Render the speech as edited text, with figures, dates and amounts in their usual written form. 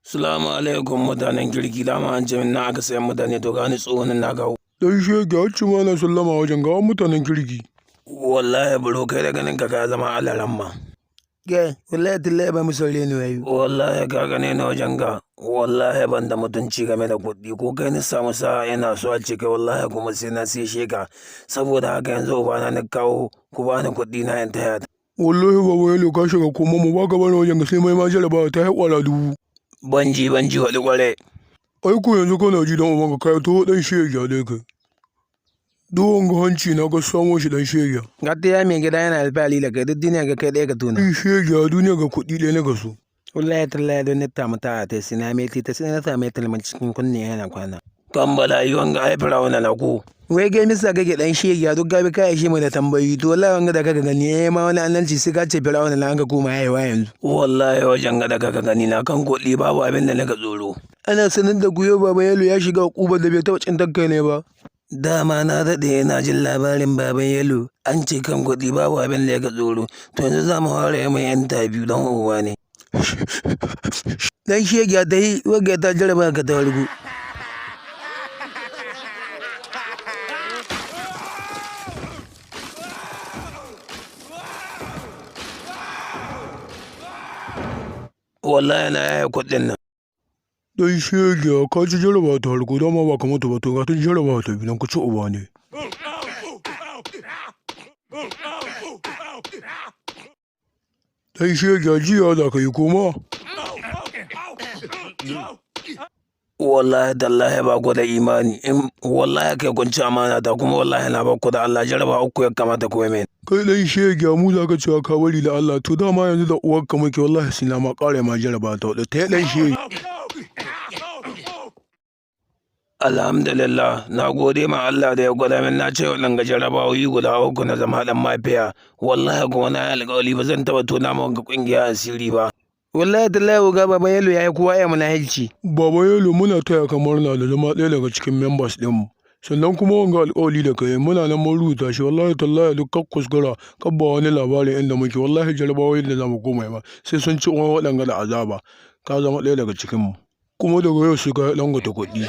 Salamu alaikum mutanen kirki, dama an ce min na aka sayan mutane to gani tsohonin na kawo. Dan shege hacci ma na sallama wajen gawan mutanen kirki. Wallahi bro kai da ganin ka zama alaramma. Wallahi tallahi ba mu saurare ni wayo. Wallahi ka gane ni wajen ga wallahi ban da mutunci game da kuɗi ko kai ni samu sa'a yana so a ce kai wallahi kuma sai na sai sheka saboda haka yanzu ubana na kawo ku bani kuɗi na yan taya. Wallahi baba yalo ka shiga kuma mu ba ka bani wajen ga sai mai ma jarabawa ta haƙwara dubu. Banji wani kware. Ai ko yanzu kana ji dan ubanka kai to dan shege dai kai. Duwan ga hanci na ga samo shi dan shege. Gata ya mai gida yana alfahari da kai duk duniya ga kai ɗaya ka tuna. Ni shege a duniya ga kuɗi ɗaya na gaso. Wallahi tallahi don nita mata ta sina mai ta sina na same talman cikin kunne yana kwana. Kambala yi wanga ai firawuna na ko. Wai gai misa kake dan shege duk gabi kai shi mu da tambayi to wallahi wanga da kaka gani ma wani annanci sai ka ce firawuna na an ka koma yayiwa yanzu. Wallahi wajen ga da kaka gani na kan kuɗi babu abin da naka tsoro. Ana sanar da guyo baba yalo ya shiga ƙubar da bai taɓa cintar kai ne ba. Dama na daɗe yana jin labarin baban yalo an ce kan kuɗi babu abin da ya ka tsoro to yanzu za mu fara mai yan biyu don uwa ne. Dan shege ta yi wagga ta jaraba ka ta wargo. Wallahi na yaya kuɗin nan. Dan shege ka ci jarabawa ta harko dama ba ka mutu ba to ga ta jarabawa ta biyu ka ci uba ne. Dan shege jiya za ka yi koma. Wallahi tallahi ba ku da imani in wallahi kai kun ci amana ta kuma wallahi na ba ku da Allah jaraba uku ya kamata ku yi. Kai dan shege mu za ka cewa ka bari da Allah to dama yanzu da uwarka muke wallahi sai na ma ƙara ma jaraba ta wadda ta dan shege. Alhamdulillah na gode ma Allah da ya gwada min na ce waɗanga jarabawoyi guda uku na zama ɗan mafiya wallahi kuma na yi alƙawari ba zan taɓa tona ma wanga ƙungiya asiri ba. Wallahi tallahi ga baba yalo yayi kowa ya munahilci. Baba yalo muna taya ka murna da zama ɗaya daga cikin members ɗinmu. Sannan kuma wanga alƙawari da kai muna nan mun rubuta shi wallahi tallahi duk kan kuskura kan ba wani labarin inda muke wallahi jarabawoyin da zamu koma ma sai sun ci wani waɗanga da azaba ka zama ɗaya daga cikinmu. Kuma daga yau sai ka ɗan kuɗi.